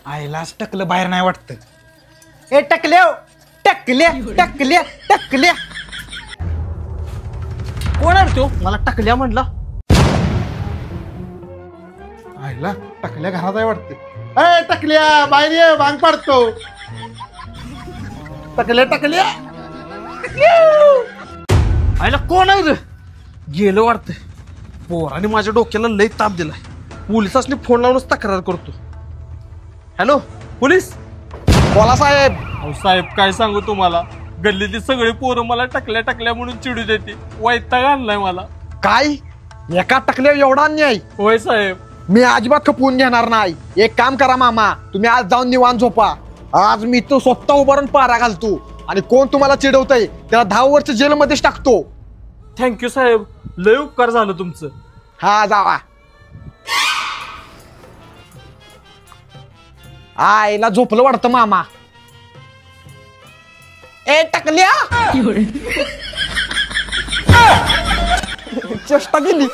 आईलाच टकलं बाहेर नाही वाटत. ए टकल्या टकल्या टकल्या टकल्या कोण आहे तो? मला टकल्या म्हणला. आईला टकल्या घरात आहे वाटत. ए टकल्या बाहेर ये, भांग पाडतो. टकल्या टकल्या आईला कोण आहे रे? गेलं वाटतं. पोराने माझ्या डोक्याला लई ताप दिलाय. पोलिसांनी फोन लावूनच तक्रार करतो. Hello police. बोला साहेब. अहो साहेब काय सांगू तुम्हाला, गल्लीतली सगळी पोरं मला टकल्या टकल्या म्हणून चिडू देते. वैताग आणलाय मला. काय एका टकल्या एवढा अन्याय? होय साहेब. मी अजिबात खपवून घेणार नाही. एक काम करा मामा, तुम्ही आज जाऊन निवांत झोपा. आज मी तो स्वतः उभारून पारा घालतो आणि कोण तुम्हाला चिडवतय त्याला 10 वर्ष जेलमध्येच टाकतो. थँक्यू साहेब, लय उपकार झालं तुमचं. हा जावा. आईला झोपलं वाटतं मामा. ए टकल्या चेष्टा केली.